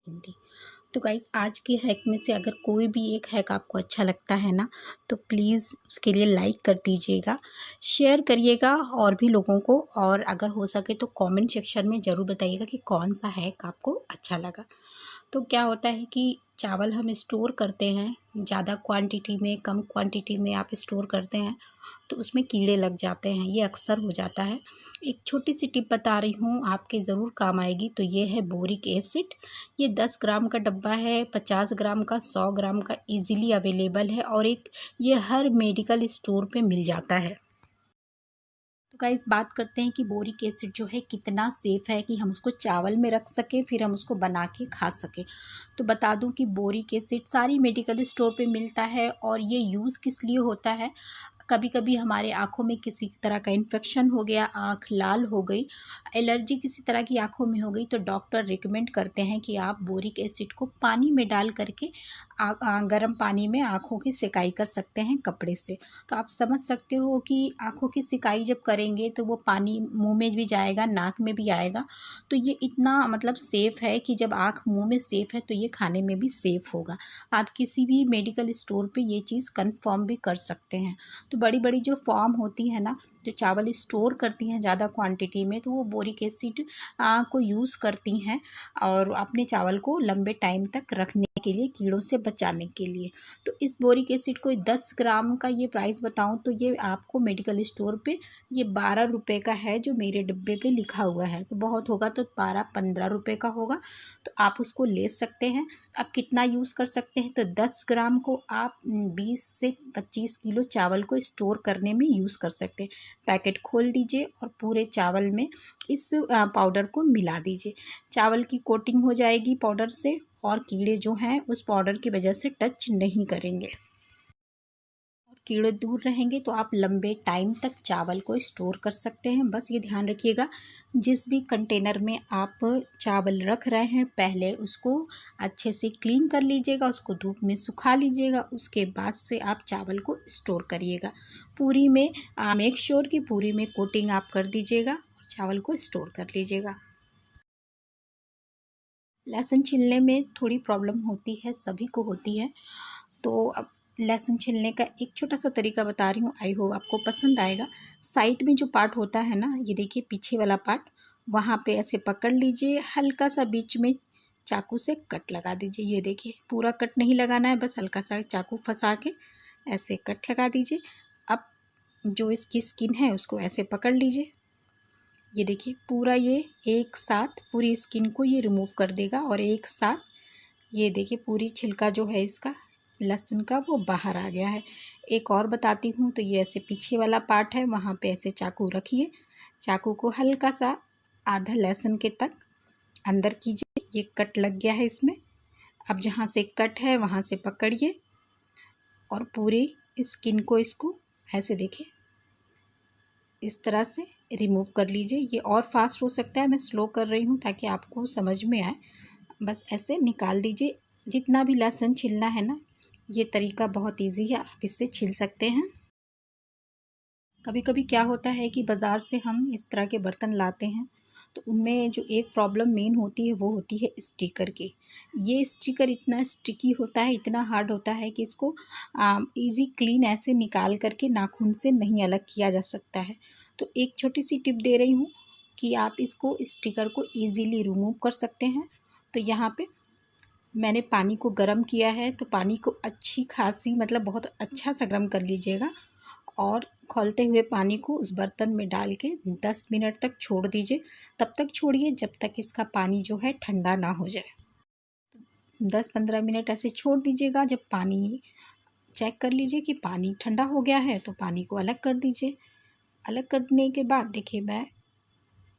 हिंदी। तो गाइस, आज के हैक में से अगर कोई भी एक हैक आपको अच्छा लगता है ना, तो प्लीज़ उसके लिए लाइक कर दीजिएगा, शेयर करिएगा और भी लोगों को, और अगर हो सके तो कमेंट सेक्शन में ज़रूर बताइएगा कि कौन सा हैक आपको अच्छा लगा। तो क्या होता है कि चावल हम स्टोर करते हैं, ज़्यादा क्वांटिटी में कम क्वांटिटी में आप स्टोर करते हैं तो उसमें कीड़े लग जाते हैं, ये अक्सर हो जाता है। एक छोटी सी टिप बता रही हूँ, आपके ज़रूर काम आएगी। तो ये है बोरिक एसिड। ये 10 ग्राम का डब्बा है, 50 ग्राम का, 100 ग्राम का इजीली अवेलेबल है, और ये हर मेडिकल स्टोर पे मिल जाता है। तो गाइस, बात करते हैं कि बोरिक एसिड जो है कितना सेफ़ है कि हम उसको चावल में रख सकें, फिर हम उसको बना के खा सकें। तो बता दूं कि बोरिक एसिड सारी मेडिकल स्टोर पे मिलता है, और ये यूज़ किस लिए होता है। कभी कभी हमारे आँखों में किसी तरह का इन्फेक्शन हो गया, आँख लाल हो गई, एलर्जी किसी तरह की आँखों में हो गई, तो डॉक्टर रिकमेंड करते हैं कि आप बोरिक एसिड को पानी में डाल करके गर्म पानी में आँखों की सिकाई कर सकते हैं कपड़े से। तो आप समझ सकते हो कि आँखों की सिकाई जब करेंगे तो वो पानी मुंह में भी जाएगा, नाक में भी आएगा। तो ये इतना मतलब सेफ़ है कि जब आँख मुंह में सेफ़ है तो ये खाने में भी सेफ़ होगा। आप किसी भी मेडिकल स्टोर पे ये चीज़ कंफर्म भी कर सकते हैं। तो बड़ी बड़ी जो फॉर्म होती है ना, जो चावल स्टोर करती हैं ज़्यादा क्वांटिटी में, तो वो बोरिक एसिड को यूज़ करती हैं, और अपने चावल को लंबे टाइम तक रखने के लिए, कीड़ों से बचाने के लिए। तो इस बोरिक एसिड को 10 ग्राम का ये प्राइस बताऊं तो ये आपको मेडिकल स्टोर पे ये 12 रुपये का है, जो मेरे डिब्बे पे लिखा हुआ है। तो बहुत होगा तो 12-15 रुपये का होगा, तो आप उसको ले सकते हैं। आप कितना यूज़ कर सकते हैं, तो 10 ग्राम को आप 20 से 25 किलो चावल को स्टोर करने में यूज़ कर सकते हैं। पैकेट खोल दीजिए और पूरे चावल में इस पाउडर को मिला दीजिए। चावल की कोटिंग हो जाएगी पाउडर से, और कीड़े जो हैं उस पाउडर की वजह से टच नहीं करेंगे, और कीड़े दूर रहेंगे, तो आप लंबे टाइम तक चावल को स्टोर कर सकते हैं। बस ये ध्यान रखिएगा, जिस भी कंटेनर में आप चावल रख रहे हैं, पहले उसको अच्छे से क्लीन कर लीजिएगा, उसको धूप में सुखा लीजिएगा, उसके बाद से आप चावल को स्टोर करिएगा। पूरी में मेक श्योर कि पूरी में कोटिंग आप कर दीजिएगा और चावल को स्टोर कर लीजिएगा। लहसुन छीलने में थोड़ी प्रॉब्लम होती है, सभी को होती है। तो अब लहसुन छीलने का एक छोटा सा तरीका बता रही हूँ, आई होप आपको पसंद आएगा। साइड में जो पार्ट होता है ना, ये देखिए पीछे वाला पार्ट, वहाँ पे ऐसे पकड़ लीजिए, हल्का सा बीच में चाकू से कट लगा दीजिए। ये देखिए, पूरा कट नहीं लगाना है, बस हल्का सा चाकू फंसा के ऐसे कट लगा दीजिए। अब जो इसकी स्किन है उसको ऐसे पकड़ लीजिए। ये देखिए, पूरा ये एक साथ पूरी स्किन को ये रिमूव कर देगा, और एक साथ ये देखिए पूरी छिलका जो है इसका लहसुन का वो बाहर आ गया है। एक और बताती हूँ, तो ये ऐसे पीछे वाला पार्ट है, वहाँ पे ऐसे चाकू रखिए, चाकू को हल्का सा आधा लहसुन के तक अंदर कीजिए। ये कट लग गया है इसमें। अब जहाँ से कट है वहाँ से पकड़िए, और पूरी स्किन को इसको ऐसे देखिए इस तरह से रिमूव कर लीजिए। ये और फास्ट हो सकता है, मैं स्लो कर रही हूँ ताकि आपको समझ में आए। बस ऐसे निकाल दीजिए। जितना भी लहसुन छीलना है ना, ये तरीका बहुत इजी है, आप इससे छील सकते हैं। कभी कभी क्या होता है कि बाज़ार से हम इस तरह के बर्तन लाते हैं, तो उनमें जो एक प्रॉब्लम मेन होती है वो होती है स्टिकर की। ये स्टिकर इतना स्टिकी होता है, इतना हार्ड होता है कि इसको इजी क्लीन ऐसे निकाल करके नाखून से नहीं अलग किया जा सकता है। तो एक छोटी सी टिप दे रही हूँ कि आप इसको स्टिकर को ईज़िली रिमूव कर सकते हैं। तो यहाँ पे मैंने पानी को गर्म किया है, तो पानी को अच्छी खासी मतलब बहुत अच्छा सा गर्म कर लीजिएगा, और खौलते हुए पानी को उस बर्तन में डाल के 10 मिनट तक छोड़ दीजिए। तब तक छोड़िए जब तक इसका पानी जो है ठंडा ना हो जाए। 10-15 मिनट ऐसे छोड़ दीजिएगा। जब पानी चेक कर लीजिए कि पानी ठंडा हो गया है, तो पानी को अलग कर दीजिए। अलग करने के बाद देखिए, मैं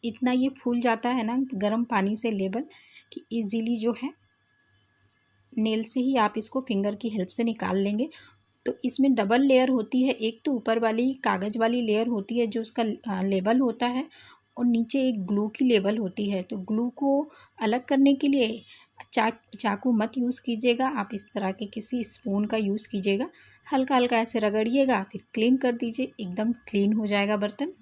इतना ये फूल जाता है ना गर्म पानी से लेवल, कि ईज़िली जो है नेल से ही आप इसको फिंगर की हेल्प से निकाल लेंगे। तो इसमें डबल लेयर होती है, एक तो ऊपर वाली कागज़ वाली लेयर होती है जो उसका लेबल होता है, और नीचे एक ग्लू की लेबल होती है। तो ग्लू को अलग करने के लिए चाकू मत यूज़ कीजिएगा, आप इस तरह के किसी स्पून का यूज़ कीजिएगा। हल्का हल्का ऐसे रगड़िएगा, फिर क्लीन कर दीजिए, एकदम क्लीन हो जाएगा बर्तन।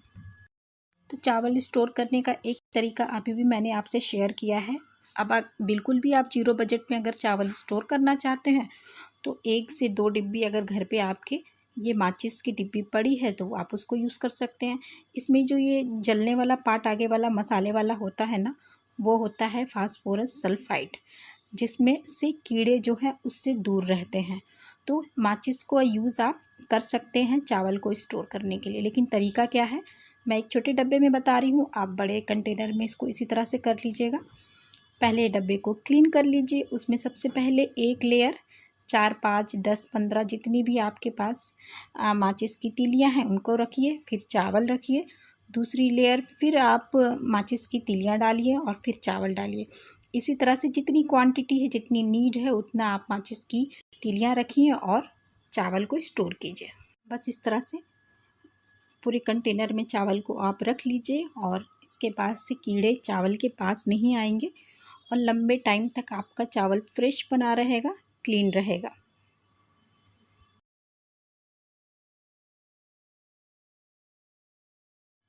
तो चावल स्टोर करने का एक तरीका अभी भी मैंने आपसे शेयर किया है, अब बिल्कुल भी आप जीरो बजट में अगर चावल स्टोर करना चाहते हैं तो 1 से 2 डिब्बी अगर घर पे आपके ये माचिस की डिब्बी पड़ी है तो आप उसको यूज़ कर सकते हैं। इसमें जो ये जलने वाला पार्ट आगे वाला मसाले वाला होता है ना, वो होता है फास्फोरस सल्फाइड, जिसमें से कीड़े जो हैं उससे दूर रहते हैं। तो माचिस को यूज़ आप कर सकते हैं चावल को स्टोर करने के लिए। लेकिन तरीका क्या है, मैं एक छोटे डब्बे में बता रही हूँ, आप बड़े कंटेनर में इसको इसी तरह से कर लीजिएगा। पहले डब्बे को क्लीन कर लीजिए। उसमें सबसे पहले एक लेयर 4, 5, 10, 15 जितनी भी आपके पास माचिस की तीलियाँ हैं उनको रखिए। फिर चावल रखिए दूसरी लेयर, फिर आप माचिस की तीलियाँ डालिए और फिर चावल डालिए। इसी तरह से जितनी क्वांटिटी है, जितनी नीड है, उतना आप माचिस की तीलियाँ रखिए और चावल को स्टोर कीजिए। बस इस तरह से पूरे कंटेनर में चावल को आप रख लीजिए और इसके पास से कीड़े चावल के पास नहीं आएंगे और लंबे टाइम तक आपका चावल फ्रेश बना रहेगा, क्लीन रहेगा।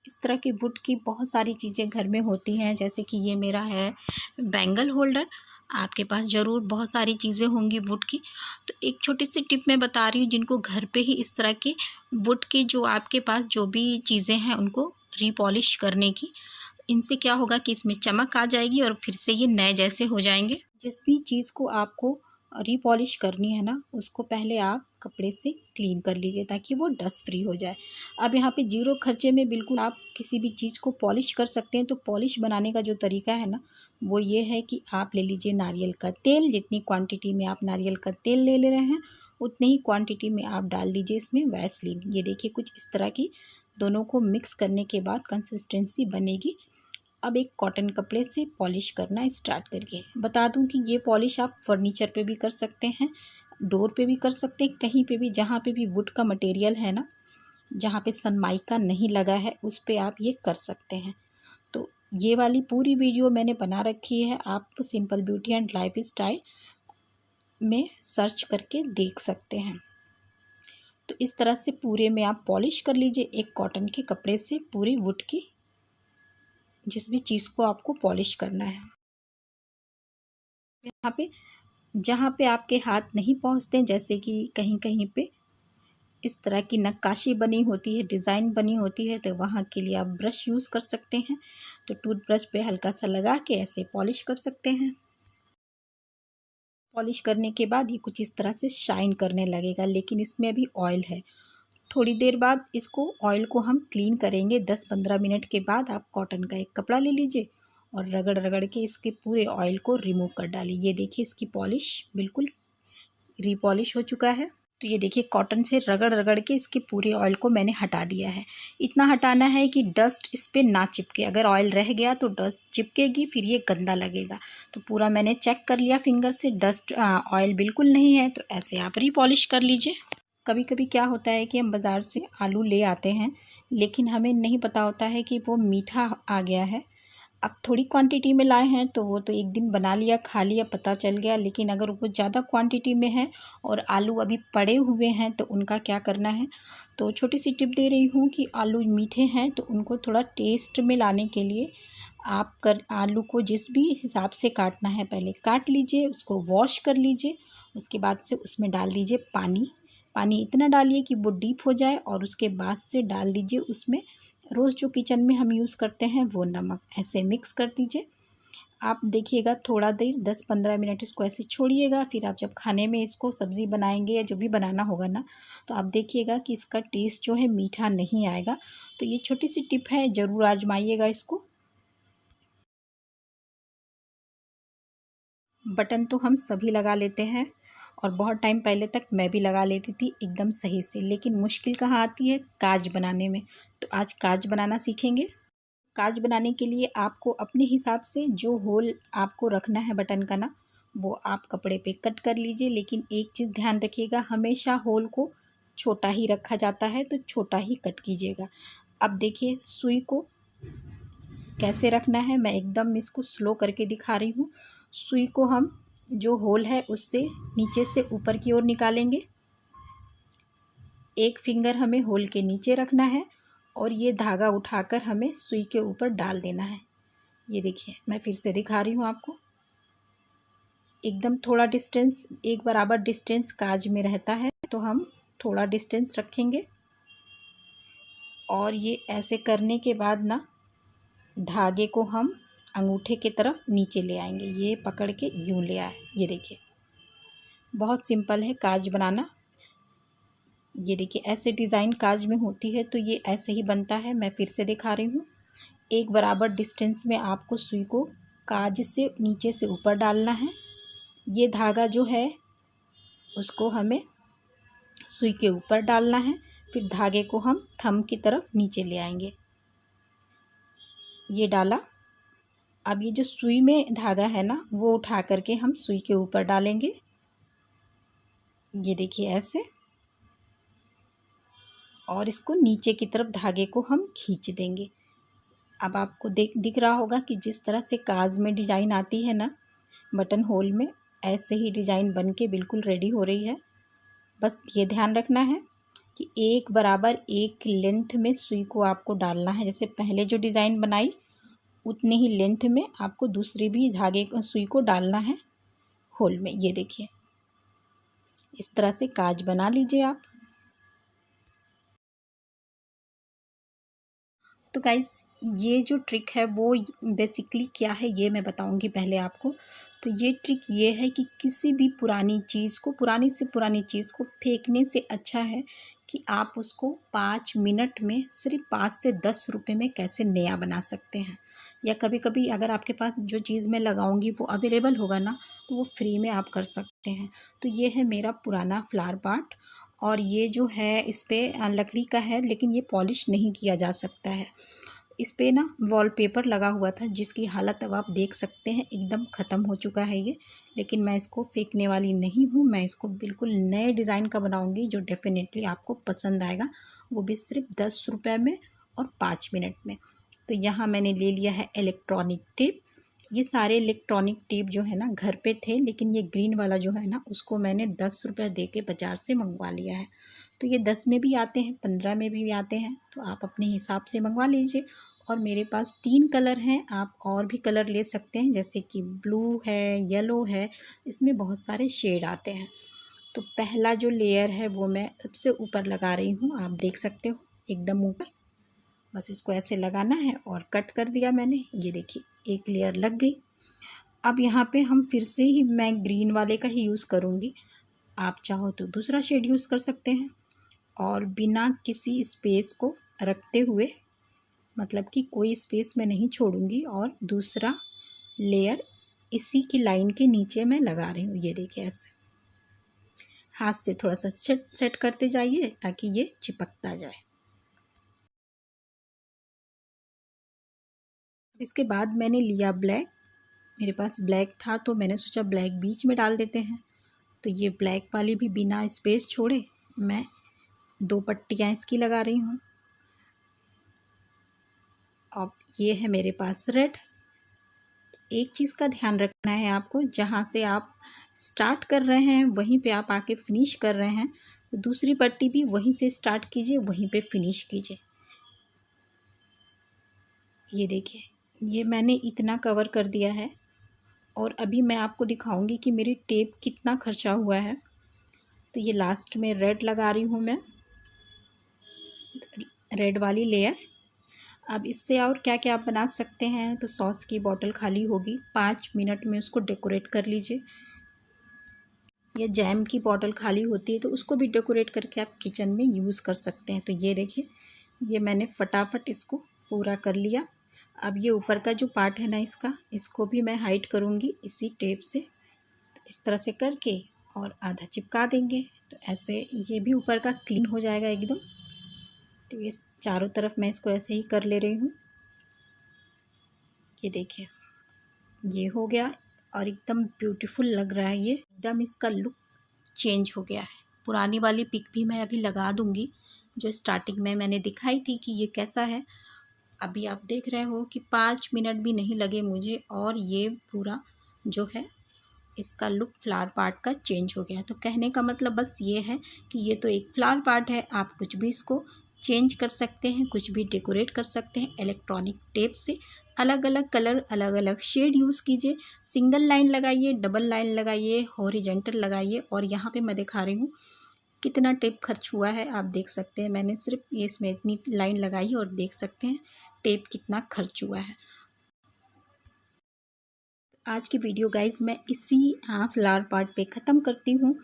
इस तरह के वुड की बहुत सारी चीज़ें घर में होती हैं, जैसे कि ये मेरा है बैंगल होल्डर। आपके पास ज़रूर बहुत सारी चीज़ें होंगी वुड की। तो एक छोटी सी टिप मैं बता रही हूँ, जिनको घर पे ही इस तरह के वुड की जो आपके पास जो भी चीज़ें हैं उनको रीपॉलिश करने की। इनसे क्या होगा कि इसमें चमक आ जाएगी और फिर से ये नए जैसे हो जाएंगे। जिस भी चीज़ को आपको रीपॉलिश करनी है ना, उसको पहले आप कपड़े से क्लीन कर लीजिए ताकि वो डस्ट फ्री हो जाए। अब यहाँ पे ज़ीरो खर्चे में बिल्कुल आप किसी भी चीज़ को पॉलिश कर सकते हैं। तो पॉलिश बनाने का जो तरीका है ना, वो ये है कि आप ले लीजिए नारियल का तेल। जितनी क्वांटिटी में आप नारियल का तेल ले रहे हैं उतनी ही क्वांटिटी में आप डाल दीजिए इसमें वैसलीन। ये देखिए कुछ इस तरह की दोनों को मिक्स करने के बाद कंसिस्टेंसी बनेगी। अब एक कॉटन कपड़े से पॉलिश करना स्टार्ट करिए। बता दूं कि ये पॉलिश आप फर्नीचर पे भी कर सकते हैं, डोर पे भी कर सकते हैं, कहीं पे भी जहाँ पे भी वुड का मटेरियल है ना, जहाँ पे सनमाइका नहीं लगा है उस पे आप ये कर सकते हैं। तो ये वाली पूरी वीडियो मैंने बना रखी है, आप simple beauty and life style में सर्च करके देख सकते हैं। तो इस तरह से पूरे में आप पॉलिश कर लीजिए एक कॉटन के कपड़े से पूरी वुड की जिस भी चीज़ को आपको पॉलिश करना है। यहाँ पे जहाँ पे आपके हाथ नहीं पहुँचते, जैसे कि कहीं कहीं पे इस तरह की नक्काशी बनी होती है, डिज़ाइन बनी होती है, तो वहाँ के लिए आप ब्रश यूज़ कर सकते हैं। तो टूथब्रश पे हल्का सा लगा के ऐसे पॉलिश कर सकते हैं। पॉलिश करने के बाद ये कुछ इस तरह से शाइन करने लगेगा, लेकिन इसमें अभी ऑयल है। थोड़ी देर बाद इसको ऑयल को हम क्लीन करेंगे। 10-15 मिनट के बाद आप कॉटन का एक कपड़ा ले लीजिए और रगड़ रगड़ के इसके पूरे ऑयल को रिमूव कर डालिए। ये देखिए इसकी पॉलिश बिल्कुल रीपॉलिश हो चुका है। तो ये देखिए कॉटन से रगड़ रगड़ के इसके पूरे ऑयल को मैंने हटा दिया है। इतना हटाना है कि डस्ट इस पर ना चिपके। अगर ऑयल रह गया तो डस्ट चिपकेगी, फिर ये गंदा लगेगा। तो पूरा मैंने चेक कर लिया फिंगर से, डस्ट ऑयल बिल्कुल नहीं है। तो ऐसे आप रीपॉलिश कर लीजिए। कभी कभी क्या होता है कि हम बाज़ार से आलू ले आते हैं, लेकिन हमें नहीं पता होता है कि वो मीठा आ गया है। अब थोड़ी क्वांटिटी में लाए हैं तो वो तो एक दिन बना लिया, खा लिया, पता चल गया। लेकिन अगर वो ज़्यादा क्वांटिटी में है और आलू अभी पड़े हुए हैं तो उनका क्या करना है। तो छोटी सी टिप दे रही हूँ कि आलू मीठे हैं तो उनको थोड़ा टेस्ट में लाने के लिए आप आलू को जिस भी हिसाब से काटना है पहले काट लीजिए, उसको वॉश कर लीजिए। उसके बाद से उसमें डाल दीजिए पानी। पानी इतना डालिए कि वो डीप हो जाए और उसके बाद से डाल दीजिए उसमें रोज़ जो किचन में हम यूज़ करते हैं वो नमक। ऐसे मिक्स कर दीजिए। आप देखिएगा थोड़ा देर 10-15 मिनट इसको ऐसे छोड़िएगा। फिर आप जब खाने में इसको सब्ज़ी बनाएंगे या जो भी बनाना होगा ना, तो आप देखिएगा कि इसका टेस्ट जो है मीठा नहीं आएगा। तो ये छोटी सी टिप है, ज़रूर आजमाइएगा इसको। बटन तो हम सभी लगा लेते हैं और बहुत टाइम पहले तक मैं भी लगा लेती थी एकदम सही से, लेकिन मुश्किल कहाँ आती है, काज बनाने में। तो आज काज बनाना सीखेंगे। काज बनाने के लिए आपको अपने हिसाब से जो होल आपको रखना है बटन का ना, वो आप कपड़े पे कट कर लीजिए। लेकिन एक चीज़ ध्यान रखिएगा, हमेशा होल को छोटा ही रखा जाता है, तो छोटा ही कट कीजिएगा। अब देखिए सुई को कैसे रखना है, मैं एकदम इसको स्लो करके दिखा रही हूँ। सुई को हम जो होल है उससे नीचे से ऊपर की ओर निकालेंगे। एक फिंगर हमें होल के नीचे रखना है और ये धागा उठाकर हमें सुई के ऊपर डाल देना है। ये देखिए मैं फिर से दिखा रही हूँ आपको। एकदम थोड़ा डिस्टेंस, एक बराबर डिस्टेंस काज में रहता है, तो हम थोड़ा डिस्टेंस रखेंगे। और ये ऐसे करने के बाद ना धागे को हम अंगूठे की तरफ नीचे ले आएंगे, ये पकड़ के यूँ ले आए। ये देखिए बहुत सिंपल है काज बनाना। ये देखिए ऐसे डिज़ाइन काज में होती है तो ये ऐसे ही बनता है। मैं फिर से दिखा रही हूँ। एक बराबर डिस्टेंस में आपको सुई को काज से नीचे से ऊपर डालना है। ये धागा जो है उसको हमें सुई के ऊपर डालना है, फिर धागे को हम थंब की तरफ नीचे ले आएंगे। ये डाला। अब ये जो सुई में धागा है ना वो उठा करके हम सुई के ऊपर डालेंगे। ये देखिए ऐसे, और इसको नीचे की तरफ धागे को हम खींच देंगे। अब आपको दिख रहा होगा कि जिस तरह से काज में डिज़ाइन आती है ना बटन होल में, ऐसे ही डिज़ाइन बन के बिल्कुल रेडी हो रही है। बस ये ध्यान रखना है कि एक बराबर एक लेंथ में सुई को आपको डालना है। जैसे पहले जो डिज़ाइन बनाई उतने ही लेंथ में आपको दूसरी भी धागे सुई को डालना है होल में। ये देखिए इस तरह से काज बना लीजिए आप। तो गाइस ये जो ट्रिक है वो बेसिकली क्या है ये मैं बताऊंगी पहले आपको। तो ये ट्रिक ये है कि किसी भी पुरानी से पुरानी चीज़ को फेंकने से अच्छा है कि आप उसको 5 मिनट में सिर्फ 5 से 10 रुपए में कैसे नया बना सकते हैं। या कभी कभी अगर आपके पास जो चीज़ मैं लगाऊंगी वो अवेलेबल होगा ना तो वो फ्री में आप कर सकते हैं। तो ये है मेरा पुराना फ्लावर पॉट, और ये जो है इस पर लकड़ी का है लेकिन ये पॉलिश नहीं किया जा सकता है। इस पे ना वॉलपेपर लगा हुआ था जिसकी हालत अब आप देख सकते हैं एकदम ख़त्म हो चुका है ये। लेकिन मैं इसको फेंकने वाली नहीं हूँ, मैं इसको बिल्कुल नए डिज़ाइन का बनाऊँगी जो डेफिनेटली आपको पसंद आएगा, वो भी सिर्फ 10 रुपये में और 5 मिनट में। तो यहाँ मैंने ले लिया है इलेक्ट्रॉनिक टेप। ये सारे इलेक्ट्रॉनिक टेप जो है ना घर पे थे, लेकिन ये ग्रीन वाला जो है ना उसको मैंने 10 रुपये दे के बाज़ार से मंगवा लिया है। तो ये 10 में भी आते हैं, 15 में भी आते हैं, तो आप अपने हिसाब से मंगवा लीजिए। और मेरे पास 3 कलर हैं, आप और भी कलर ले सकते हैं जैसे कि ब्लू है, येलो है, इसमें बहुत सारे शेड आते हैं। तो पहला जो लेयर है वो मैं सबसे ऊपर लगा रही हूँ, आप देख सकते हो एकदम ऊपर। बस इसको ऐसे लगाना है और कट कर दिया मैंने। ये देखिए एक लेयर लग गई। अब यहाँ पे हम फिर से ही मैं ग्रीन वाले का ही यूज़ करूँगी, आप चाहो तो दूसरा शेड यूज़ कर सकते हैं। और बिना किसी स्पेस को रखते हुए, मतलब कि कोई स्पेस मैं नहीं छोड़ूंगी, और दूसरा लेयर इसी की लाइन के नीचे मैं लगा रही हूँ। ये देखिए ऐसे हाथ से थोड़ा सा सेट करते जाइए ताकि ये चिपकता जाए। इसके बाद मैंने लिया ब्लैक, मेरे पास ब्लैक था तो मैंने सोचा ब्लैक बीच में डाल देते हैं। तो ये ब्लैक वाली भी बिना स्पेस छोड़े मैं 2 पट्टियाँ इसकी लगा रही हूँ। अब ये है मेरे पास रेड। एक चीज़ का ध्यान रखना है आपको, जहाँ से आप स्टार्ट कर रहे हैं वहीं पे आप आके फिनिश कर रहे हैं, तो दूसरी पट्टी भी वहीं से स्टार्ट कीजिए, वहीं पे फिनिश कीजिए। ये देखिए ये मैंने इतना कवर कर दिया है। और अभी मैं आपको दिखाऊंगी कि मेरी टेप कितना खर्चा हुआ है। तो ये लास्ट में रेड लगा रही हूँ मैं, रेड वाली लेयर। अब इससे और क्या क्या आप बना सकते हैं, तो सॉस की बॉटल खाली होगी, 5 मिनट में उसको डेकोरेट कर लीजिए। या जैम की बॉटल खाली होती है तो उसको भी डेकोरेट करके आप किचन में यूज़ कर सकते हैं। तो ये देखिए ये मैंने फटाफट इसको पूरा कर लिया। अब ये ऊपर का जो पार्ट है ना इसको भी मैं हाइड करूँगी इसी टेप से। तो इस तरह से करके और आधा चिपका देंगे, तो ऐसे ये भी ऊपर का क्लीन हो जाएगा एकदम। तो ये चारों तरफ मैं इसको ऐसे ही कर ले रही हूँ। ये देखिए ये हो गया और एकदम ब्यूटीफुल लग रहा है, ये एकदम इसका लुक चेंज हो गया है। पुरानी वाली पिक भी मैं अभी लगा दूँगी जो स्टार्टिंग में मैंने दिखाई थी कि ये कैसा है। अभी आप देख रहे हो कि 5 मिनट भी नहीं लगे मुझे, और ये पूरा जो है इसका लुक फ्लावर पार्ट का चेंज हो गया। तो कहने का मतलब बस ये है कि ये तो एक फ्लावर पार्ट है, आप कुछ भी इसको चेंज कर सकते हैं, कुछ भी डेकोरेट कर सकते हैं। इलेक्ट्रॉनिक टेप से अलग अलग कलर, अलग अलग शेड यूज़ कीजिए। सिंगल लाइन लगाइए, डबल लाइन लगाइए, हॉरिजेंटल लगाइए। और यहाँ पे मैं दिखा रही हूँ कितना टेप खर्च हुआ है। आप देख सकते हैं, मैंने सिर्फ ये इसमें इतनी लाइन लगाई है और देख सकते हैं टेप कितना खर्च हुआ है। आज की वीडियो गाइज मैं इसी फ्लावर पार्ट पे ख़त्म करती हूँ।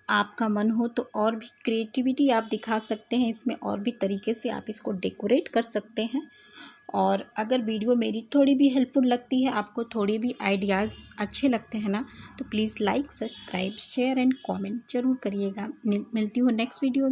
आपका मन हो तो और भी क्रिएटिविटी आप दिखा सकते हैं इसमें, और भी तरीके से आप इसको डेकोरेट कर सकते हैं। और अगर वीडियो मेरी थोड़ी भी हेल्पफुल लगती है, आपको थोड़ी भी आइडियाज़ अच्छे लगते हैं ना, तो please like, subscribe, share and comment ज़रूर करिएगा। मिलती हूँ नेक्स्ट वीडियो में।